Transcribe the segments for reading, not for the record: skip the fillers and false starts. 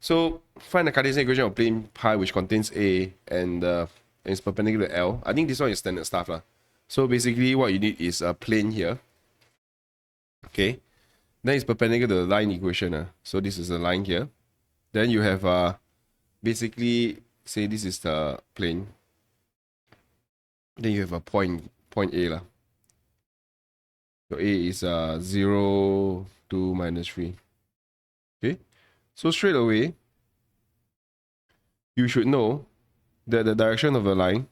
So find the Cartesian equation of plane pi which contains A and is perpendicular to L. I think this one is standard stuff lah. So basically what you need is a plane here. Okay. Then it's perpendicular to the line equation. So this is the line here. Then you have basically say this is the plane. Then you have a point A lah. So A is 0, 2, minus 3. Okay. So straight away, you should know that the direction of the line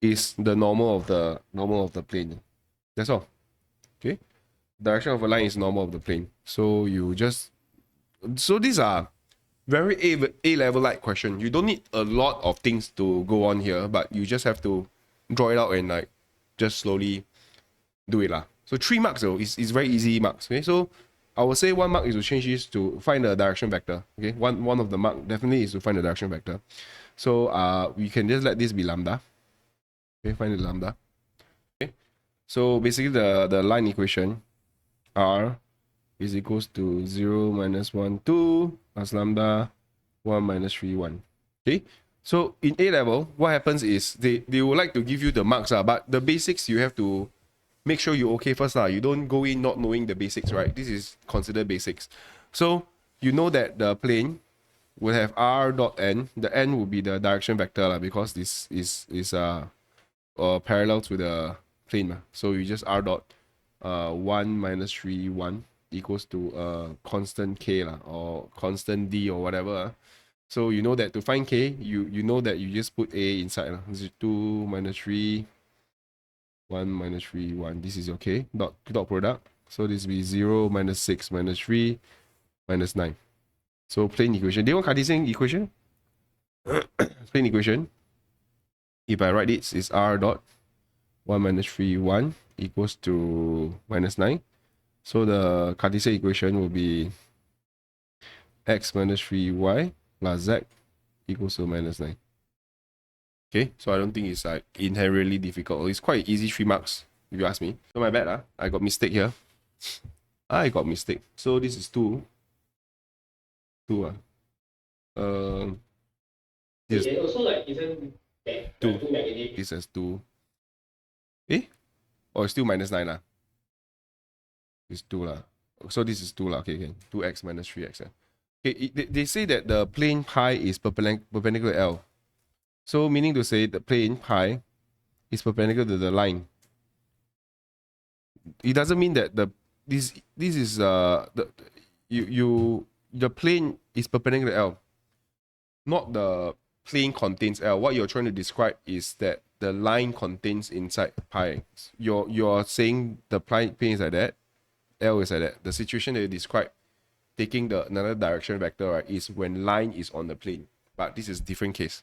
is the normal of the plane. That's all. Okay. Direction of a line is normal of the plane. So you just these are very A-level like question. You don't need a lot of things to go on here, but you just have to draw it out and like just slowly do it lah. So 3 marks though is very easy marks. Okay, so I would say 1 mark is to change this to find the direction vector. Okay, one of the mark definitely is to find the direction vector. So we can just let this be lambda. Okay, find the lambda. Okay, so basically the line equation R is equals to 0 minus 1 2 plus lambda 1 minus 3 1. Okay, so in A level what happens is they would like to give you the marks but the basics you have to make sure you're okay first lah. You don't go in not knowing the basics, right? This is considered basics. So you know that the plane will have r dot n. The n will be the direction vector lah, because this is parallel to the plane. So you just r dot 1 minus 3 1 equals to constant k lah, or constant d or whatever. So you know that to find k, you know that you just put a inside. 2 minus 3 1 minus 3 1. This is your k dot product. So this will be 0 minus 6 minus 3 minus 9. So plane equation. Do you want Cartesian equation? Plane equation. If I write it, is r dot 1 minus 3 1 equals to minus 9. So the Cartesian equation will be x minus 3y plus z equals to minus 9. Okay, so I don't think it's like inherently difficult. It's quite easy 3 marks, if you ask me. So my bad, I got mistake here. I got mistake. So this is 2. 2. This is also like isn't 2. This is 2. Eh? Oh, it's still minus 9 lah. It's 2 lah. So this is 2 lah. Okay, okay. 2x minus 3x. Okay, they say that the plane pi is perpendicular to L. So meaning to say the plane pi is perpendicular to the line. It doesn't mean that the plane is perpendicular to L. Not the plane contains L. What you're trying to describe is that the line contains inside pi. You're saying the plane is like that, L is like that. The situation that you describe, taking the another direction vector, right, is when line is on the plane. But this is different case.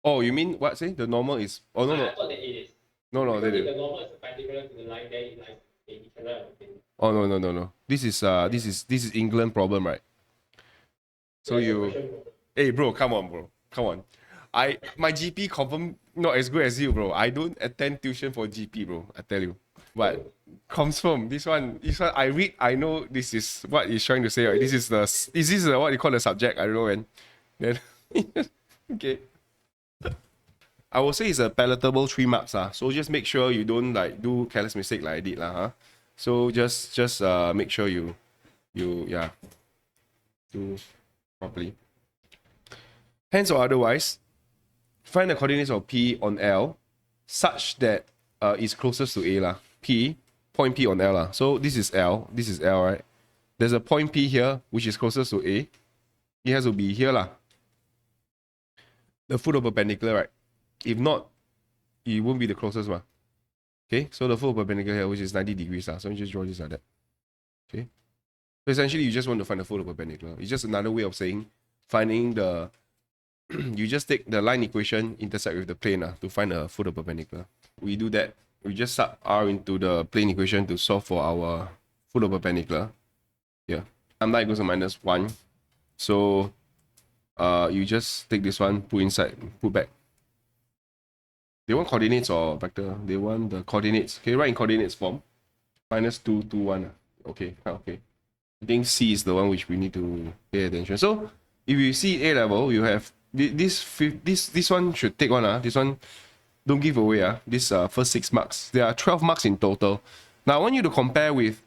Oh, you mean what? Say the normal is? Oh no, no. I thought that it is. No. If the normal is perpendicular to the line, then it like Oh no. This is England problem, right? So you, hey bro, come on. My GP confirm not as good as you, bro. I don't attend tuition for GP, bro. I tell you. But confirm this one I read. I know this is what he's trying to say. Right? Is this what you call the subject? I don't know, man. Then okay. I will say it's a palatable 3 marks. So just make sure you don't like do careless mistake like I did. So just make sure you do properly. Hence or otherwise, find the coordinates of P on L such that it's closest to A. Point P on L. So this is L, right? There's a point P here which is closest to A. It has to be here. The foot of perpendicular, right? If not, it won't be the closest one. Okay, so the foot of perpendicular here, which is 90 degrees. So you just draw this like that. Okay. So essentially, you just want to find the foot of perpendicular. It's just another way of saying finding the. You just take the line equation, intersect with the plane to find the foot of perpendicular. We do that. We just sub r into the plane equation to solve for our foot of perpendicular. Yeah. Lambda equals to minus 1. So you just take this one, put inside, put back. They want coordinates or vector? They want the coordinates. Okay, write in coordinates form. Minus 2, 2, 1. Okay, okay. I think C is the one which we need to pay attention. So if you see A level, you have this one should take one. This one don't give away. This first 6 marks. There are 12 marks in total. Now I want you to compare with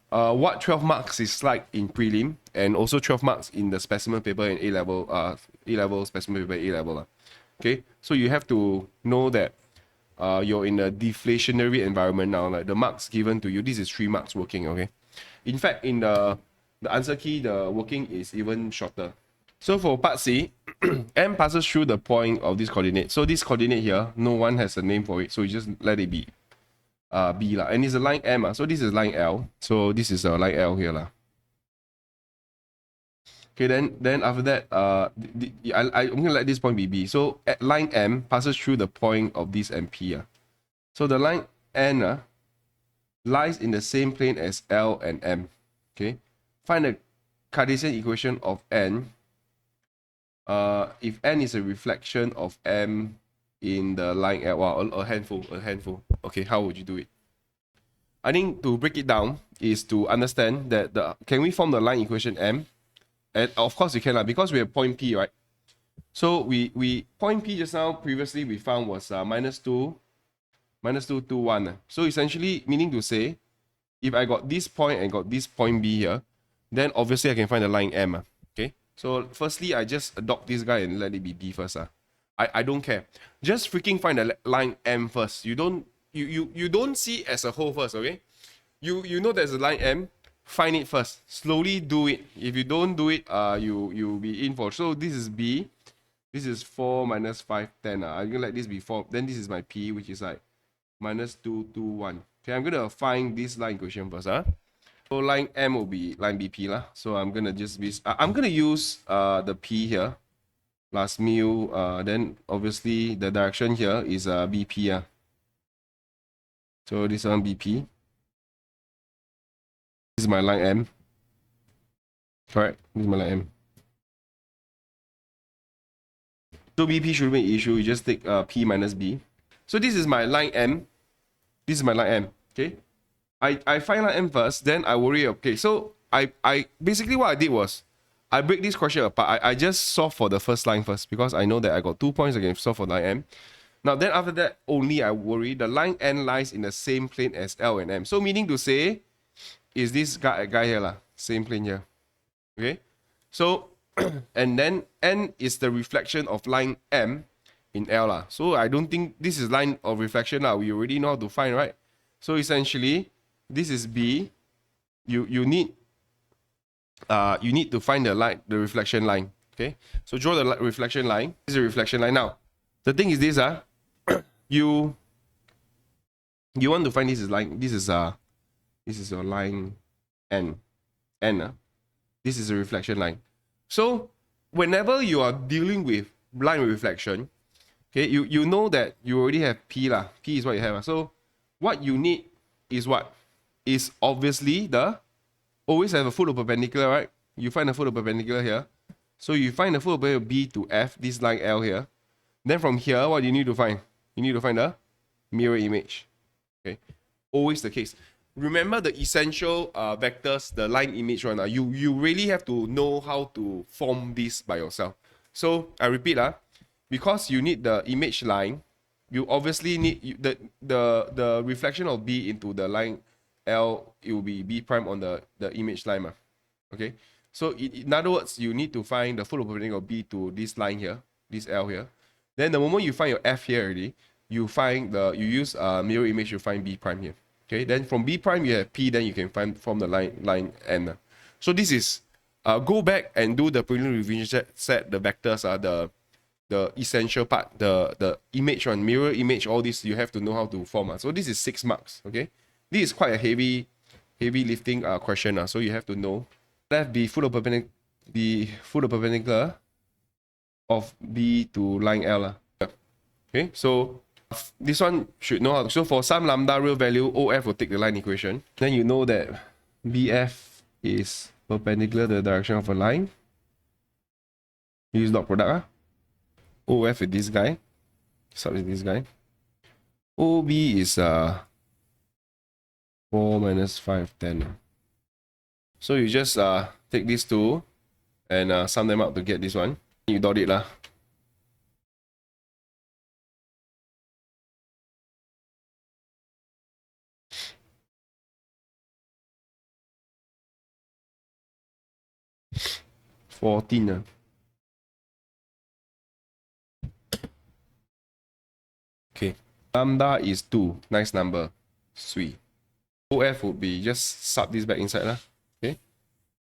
what 12 marks is like in prelim and also 12 marks in the specimen paper in A level specimen paper A level. Okay, so you have to know that you're in a deflationary environment now. Like the marks given to you, this is 3 marks working. Okay, in fact, in the answer key, the working is even shorter. So for part C, M passes through the point of this coordinate. So this coordinate here, no one has a name for it, so you just let it be B lah. And it's a line M. So this is line L. So this is a line L here lah. Okay, then after that, I'm gonna let this point be B. So at line M passes through the point of this MP. So the line N lies in the same plane as L and M. Okay, find the Cartesian equation of N. If N is a reflection of M in the line L. Wow, a handful. Okay, how would you do it? I think to break it down is to understand that can we form the line equation M? And of course you can, because we have point P, right? So we point P just now previously we found was minus 2, 2, 2, 1. So essentially meaning to say, if I got this point and got this point B here, then obviously I can find the line M. Okay. So firstly, I just adopt this guy and let it be B first. I don't care. Just freaking find the line M first. You don't see it as a whole first, okay? You know there's a line M. Find it first. Slowly do it. If you don't do it, you'll be in for. So this is B. This is 4 minus 5, 10. I'm gonna let this be 4. Then this is my P, which is like minus 2, 2, 1. Okay, I'm gonna find this line equation first. So line M will be line BP lah. So I'm gonna I'm gonna use the P here plus mu. Then obviously the direction here is BP. So this one BP. This is my line M. Correct. This is my line M. So BP shouldn't be an issue. You just take P minus B. So this is my line M. This is my line M. Okay. I find line M first, then I worry. Okay. So I basically what I did was I break this question apart. I just solve for the first line first because I know that I got 2 points. I can solve for line M. Now then after that only I worry the line N lies in the same plane as L and M. So meaning to say is this guy here lah, same plane here. Okay. So and then N is the reflection of line M in L lah. So I don't think this is line of reflection lah. We already know how to find, right? So essentially this is B. You need to find the reflection line. Okay. So draw the reflection line. This is a reflection line. Now the thing is this you want to find this is line. This is your line N. This is a reflection line. So whenever you are dealing with line reflection, okay, you know that you already have P lah. P is what you have. So what you need is what? Is obviously always have a foot of perpendicular, right? You find a foot of perpendicular here. So you find the foot of perpendicular B to F, this line L here. Then from here, what do you need to find? You need to find the mirror image. Okay, always the case. Remember the essential vectors, the line image one. You really have to know how to form this by yourself. So I repeat, because you need the image line, you obviously need the reflection of B into the line L. It will be B prime on the image line. Okay. So in other words, you need to find the full perpendicular of B to this line here, this L here. Then the moment you find your F here already, you use mirror image to find B prime here. Okay, then from B prime you have P, then you can form the line N. So this is go back and do the preliminary revision set the vectors the essential part, the image one, mirror image, all this you have to know how to form. So this is 6 marks. Okay, this is quite a heavy lifting question. So you have to know. Left be full of perpendicular of B to line L. Okay, so this one should know how to. So for some lambda real value, OF will take the line equation. Then you know that BF is perpendicular to the direction of a line. Use dot product. OF is this guy. Sub is this guy. OB is 4 minus 5, 10. So you just take these two and sum them up to get this one. You dot it lah. $14. Okay. Lambda is 2. Nice number. Sweet. OF would be just sub this back inside lah. Okay.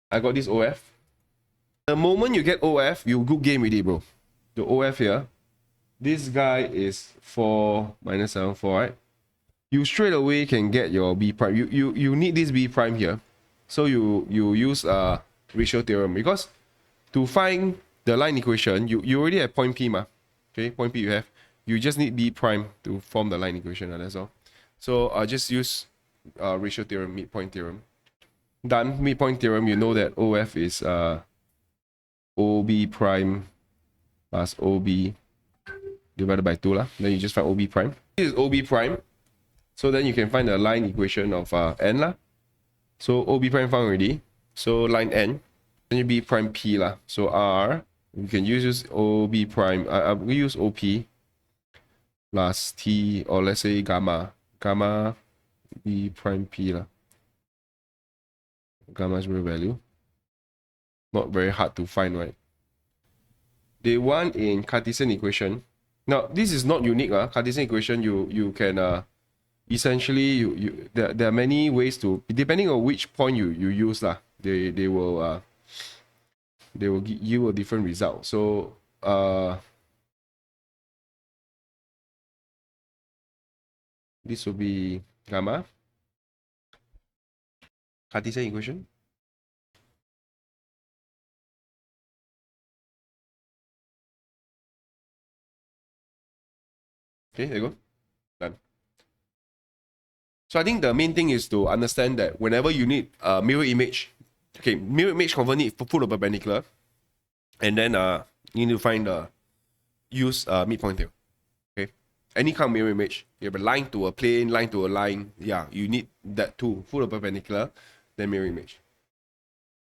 I got this OF. The moment you get OF, you good game already, bro. The OF here. This guy is 4 minus 7, 4, right? You straight away can get your B prime. You need this B prime here. So you use ratio theorem, because to find the line equation, you already have point P ma. Okay, point P you have. You just need B prime to form the line equation, that's all. So just use ratio theorem, midpoint theorem. Done. Midpoint theorem, you know that OF is OB prime plus OB divided by 2 lah. Then you just find OB prime. This is OB prime. So then you can find the line equation of N lah. So OB prime found already. So line N. Then you B prime P lah. So R. You can use OB prime. We use OP plus T, or let's say gamma. Gamma B prime P lah. Gamma's real value. Not very hard to find, right? They want in Cartesian equation. Now this is not unique. Cartesian equation, you can essentially there are many ways to, depending on which point you use lah. They will give you a different result. So this will be gamma Cartesian equation. Okay, there you go. Done. So I think the main thing is to understand that whenever you need a mirror image, okay, mirror image confirm need put a perpendicular, and then you need to find use midpoint theorem. Okay, any kind of mirror image, you have a line to a plane, line to a line. Yeah, you need that too. Put a perpendicular, then mirror image.